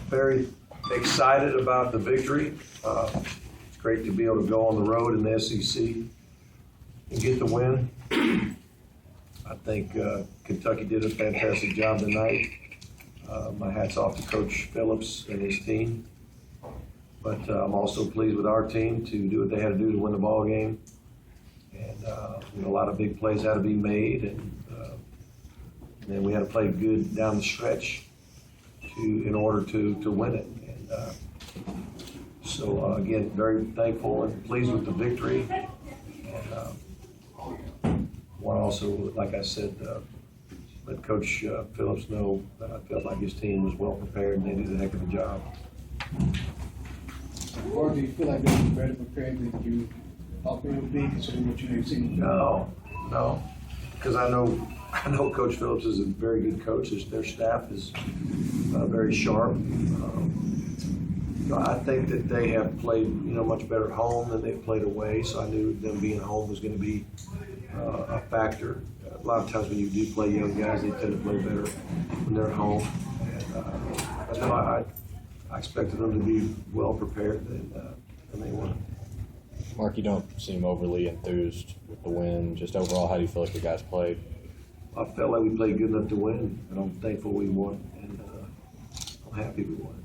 Very excited about the victory. It's great to be able to go on the road in the SEC and get the win. I think Kentucky did a fantastic job tonight. My hat's off to Coach Phillips and his team. But I'm also pleased with our team to do what they had to do to win the ball game. And a lot of big plays had to be made, and then we had to play good down the stretch in order to win it. And so again, very thankful and pleased with the victory. And want to also, like I said, let Coach Phillips know that I felt like his team was well prepared and they did a heck of a job. Or do you feel like they were better prepared than you thought they would be, considering what you had seen? No, because I know Coach Phillips is a very good coach. Their staff is very sharp. I think that they have played, much better at home than they've played away. So I knew them being home was going to be a factor. A lot of times when you do play young guys, they tend to play better when they're at home. And I expected them to be well prepared, and they were. Mark, you don't seem overly enthused with the win. Just overall, how do you feel like the guys played? I felt like we played good enough to win, and I'm thankful we won, and I'm happy we won.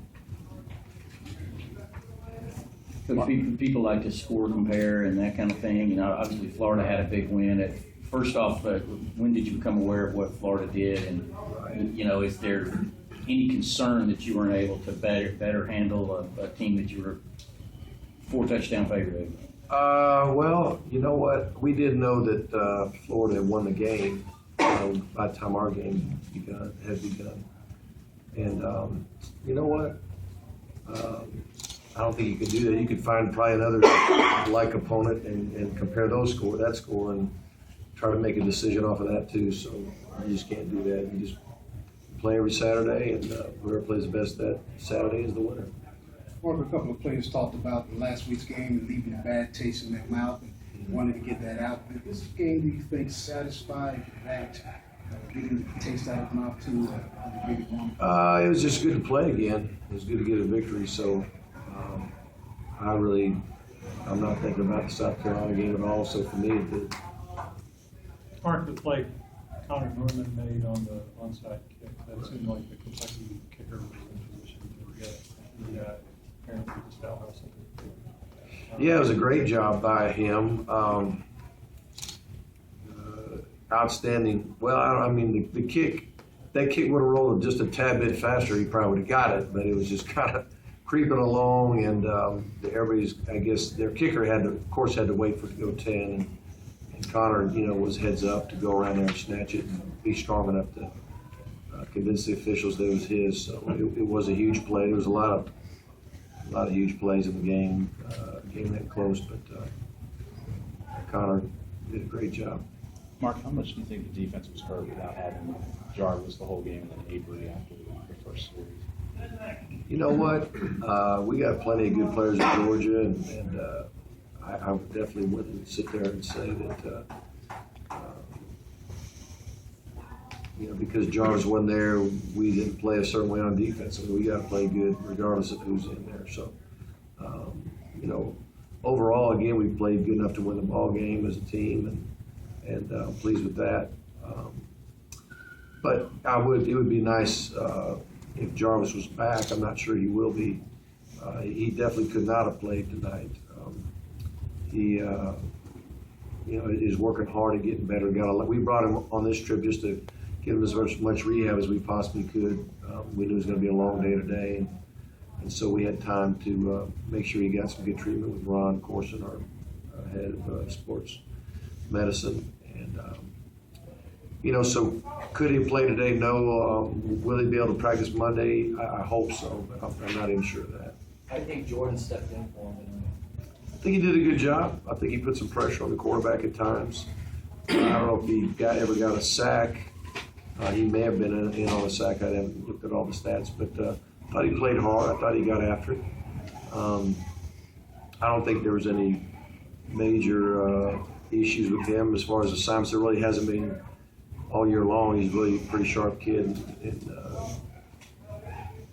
Coach, people like to score compare and that kind of thing. Obviously Florida had a big win. First off, when did you become aware of what Florida did? And, is there any concern that you weren't able to better handle a team that you were 4-touchdown favorite over? Well, you know what? We did know that Florida had won the game by the time our game had begun. And you know what? I don't think you could do that. You could find probably another like opponent and compare that score, and try to make a decision off of that too. So you just can't do that. You just play every Saturday, and whoever plays the best that Saturday is the winner. Mark, a couple of players talked about last week's game and leaving a bad taste in their mouth and wanted to get that out. But this game, do you think, satisfied that, getting the taste out of the mouth too? It was just good to play again. It was good to get a victory. So I'm not thinking about the South Carolina game at all. So for me, it did. Mark, the play Connor Norman made on the onside kick, that seemed like the Kentucky kicker was in position to get the apparently just out something. Yeah, it was a great job by him. Outstanding. Well, the kick, that kick would have rolled just a tad bit faster. He probably would have got it, but it was just kind of creeping along, and everybody's, I guess, their kicker had to wait for it to go 10. And Connor, was heads up to go around there and snatch it and be strong enough to convince the officials that it was his. So it was a huge play. There was a lot of huge plays in the game. Game that close, but Connor did a great job. Mark, how much do you think the defense was hurt without having Jarvis the whole game and then Avery after the first series? You know what? We got plenty of good players in Georgia, and I definitely wouldn't sit there and say that, because Jarvis wasn't there, we didn't play a certain way on defense. We got to play good regardless of who's in there. So, overall, again, we played good enough to win the ball game as a team, and I'm pleased with that. But it would be nice if Jarvis was back. I'm not sure he will be. He definitely could not have played tonight. He is working hard and getting better. We brought him on this trip just to give him as much rehab as we possibly could. We knew it was going to be a long day today, and so we had time to make sure he got some good treatment with Ron Corson, our head of sports medicine. And so could he play today? No. Will he be able to practice Monday? I hope so, but I'm not even sure of that. I think Jordan stepped in for him. I think he did a good job. I think he put some pressure on the quarterback at times. I don't know if he ever got a sack. He may have been in on a sack. I haven't looked at all the stats, but I thought he played hard. I thought he got after it. I don't think there was any major issues with him as far as assignments. There really hasn't been all year long. He's really a pretty sharp kid, and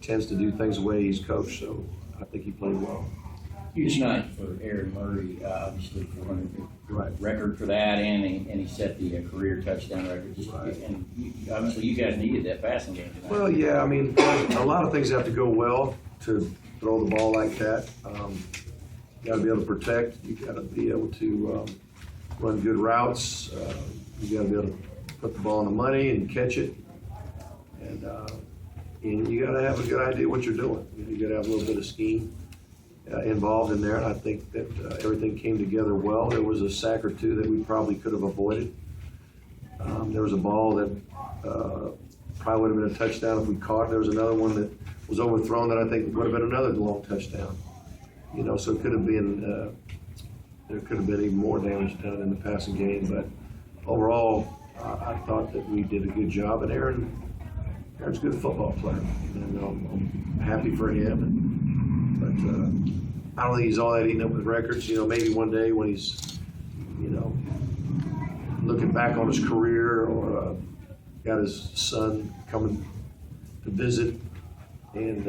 tends to do things the way he's coached, so I think he played well. Huge night for Aaron Murray, obviously 400 Right. record for that, and he set the career touchdown record. Right. And obviously, you guys needed that passing game tonight. Well, yeah, I mean, a lot of things have to go well to throw the ball like that. You got to be able to protect. You got to be able to run good routes. You got to be able to put the ball in the money and catch it. And you got to have a good idea what you're doing. You got to have a little bit of scheme involved in there. And I think that everything came together well. There was a sack or two that we probably could have avoided. There was a ball that probably would have been a touchdown if we caught. There was another one that was overthrown that I think would have been another long touchdown. You know, so it could have been, there could have been even more damage done in the passing game. But overall, I thought that we did a good job. And Aaron's a good football player. And I'm happy for him. But I don't think he's all that eaten up with records. You know, maybe one day when he's, you know, looking back on his career or got his son coming to visit and,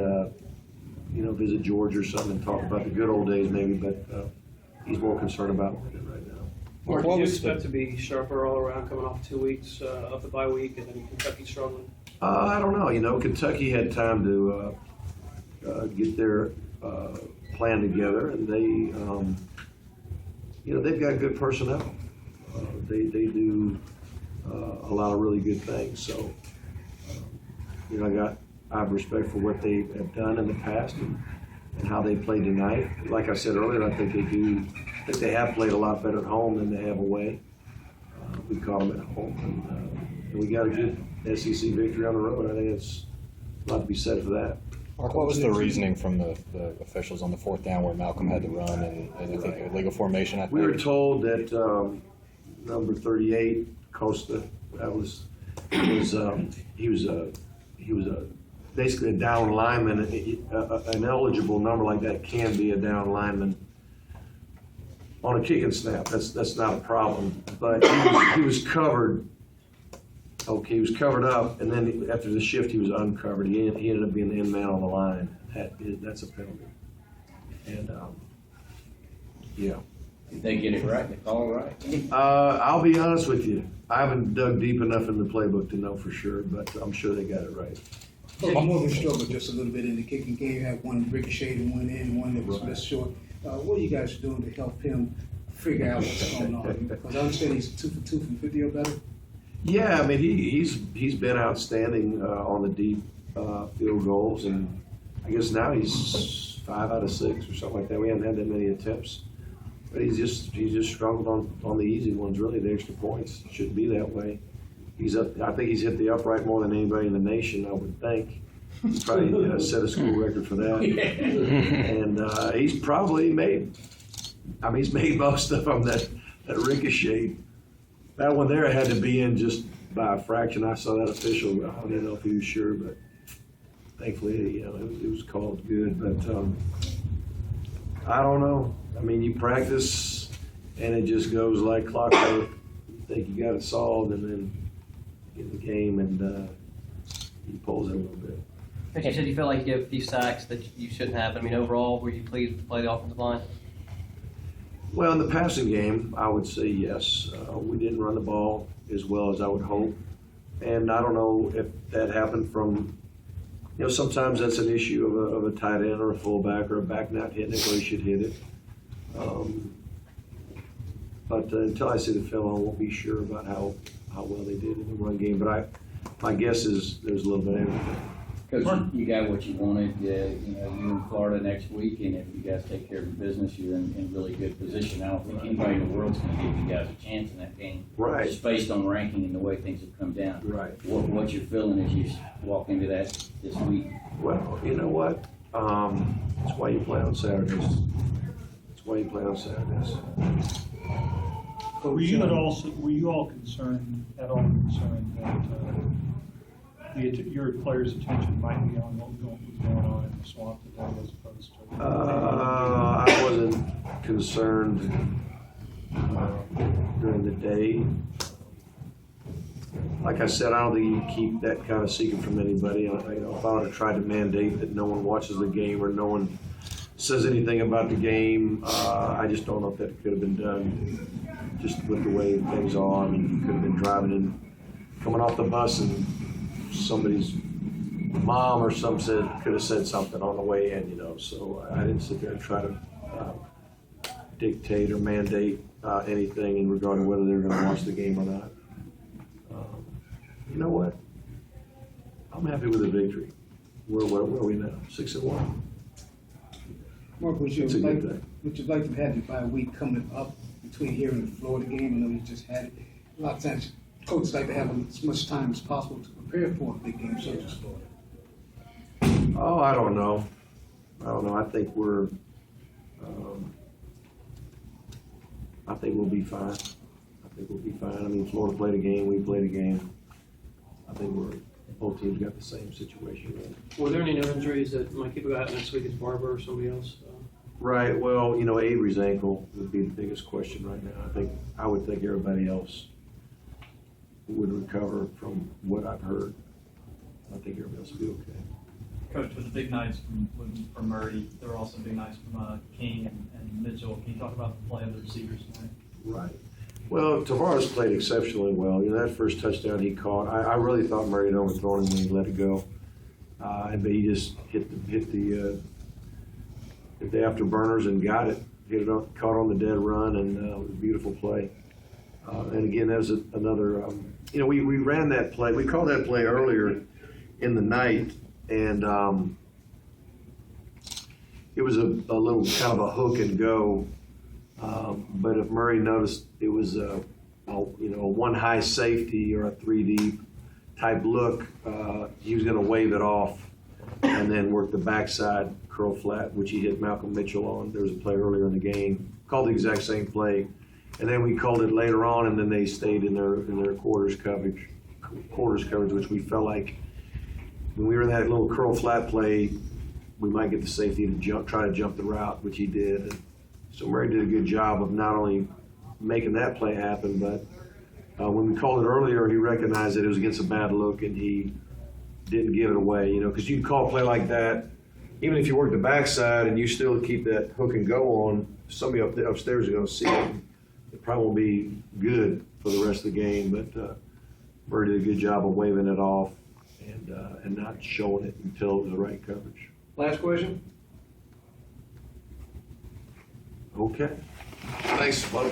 you know, visit George or something and talk about the good old days maybe, but he's more concerned about winning right now. Mark, do you expect to be sharper all around coming off 2 weeks of the bye week and then Kentucky struggling? I don't know. You know, Kentucky had time to get their plan together, and they, you know, they've got good personnel. They do a lot of really good things. So, you know, I have respect for what they have done in the past and how they played tonight. Like I said earlier, I think they have played a lot better at home than they have away. We caught them at home, and we got a good SEC victory on the road. I think it's a lot to be said for that. Mark, what was the reasoning from the officials on the fourth down where Malcolm had to run and I think illegal formation? I think We were told that number 38, Costa, he was basically a down lineman. An eligible number like that can be a down lineman on a kick and snap. That's not a problem. But he was covered. Okay, he was covered up, and then after the shift, he was uncovered. He ended up being the end man on the line. That's a penalty. And yeah. Did they get it right? They call it right? I'll be honest with you. I haven't dug deep enough in the playbook to know for sure, but I'm sure they got it right. Well, more than struggled just a little bit in the kicking game. You had one ricocheted and one in, one that was missed short. What are you guys doing to help him figure out what's going on? Because I understand he's 2 for 2 from 50 or better. Yeah, I mean he's been outstanding on the deep field goals, and I guess now he's 5 out of 6 or something like that. We haven't had that many attempts, but he's just struggled on the easy ones. Really, the extra points. It shouldn't be that way. I think he's hit the upright more than anybody in the nation. I would think. He probably set a school record for that, and he's probably made. I mean, he's made most of them that ricochet. That one there had to be in just by a fraction. I saw that official. I don't even know if he was sure, but thankfully, you know, it was called good. But I don't know. I mean, you practice, and it just goes like clockwork. You think you got it solved, and then get in the game, and he pulls it a little bit. As you said, you felt like you gave a few sacks that you shouldn't have. I mean, overall, were you pleased with the play of the offensive line? Well, in the passing game, I would say yes. We didn't run the ball as well as I would hope. And I don't know if that happened from, you know, sometimes that's an issue of a tight end or a fullback or a back not hitting it where he should hit it. But until I see the film, I won't be sure about how well they did in the run game. But my guess is there's a little bit of everything. Coach, you got what you wanted. You know, you're in Florida next week, and if you guys take care of your business, you're in really good position. I don't think anybody in the world's going to give you guys a chance in that game. Right. Just based on ranking and the way things have come down. Right. What you're feeling as you walk into that this week? Well, you know what? That's why you play on Saturdays. That's why you play on Saturdays. Were you all concerned that your players' attention might be on what was going on in the swamp today as opposed to? I wasn't concerned during the day. like I said, I don't think you can keep that kind of secret from anybody. If I would have tried to mandate that no one watches the game or no one says anything about the game, I just don't know if that could have been done just with the way things are. I mean, you could have been driving in, coming off the bus, and somebody's mom or some could have said something on the way in, So I didn't sit there and try to dictate or mandate anything in regard to whether they're going to watch the game or not. You know what? I'm happy with the victory. Where are we now? 6-1. Mark, would you It's a like good thing. to have the bye week coming up between here and the Florida game? I know you just had it. A lot of times, coaches like to have as much time as possible to prepare for a big game such as Florida. Oh, I don't know. I think I think we'll be fine. I mean, Florida played a game, we played a game. I think both teams got the same situation. Right? Were there any known injuries that might keep a guy out next week as Barber or somebody else? Right. Well, Avery's ankle would be the biggest question right now. I would think everybody else would recover from what I've heard. I think everybody else will be okay. Coach, with the big nights from Murray, there were also big nights from King and Mitchell. Can you talk about the play of the receivers tonight? Right. Well, Tavares played exceptionally well. That first touchdown he caught, I really thought Murray had overthrown him when he let it go. But he just hit the afterburners and got it. Caught on the dead run, and it was a beautiful play. And again, that was another, we ran that play. We called that play earlier in the night, and it was a little kind of a hook and go. But if Murray noticed it was a one high safety or a 3 deep type look, he was going to wave it off and then work the backside curl flat, which he hit Malcolm Mitchell on. There was a play earlier in the game, called the exact same play, and then we called it later on, and then they stayed in their quarters coverage, which we felt like when we were in that little curl flat play, we might get the safety to try to jump the route, which he did. And so Murray did a good job of not only making that play happen, but when we called it earlier, he recognized that it was against a bad look, and he didn't give it away. Because you can call a play like that, even if you work the backside and you still keep that hook and go on, somebody upstairs is going to see it. It probably won't be good for the rest of the game, but Murray did a good job of waving it off and not showing it until it was the right coverage. Last question? Okay. Thanks, folks.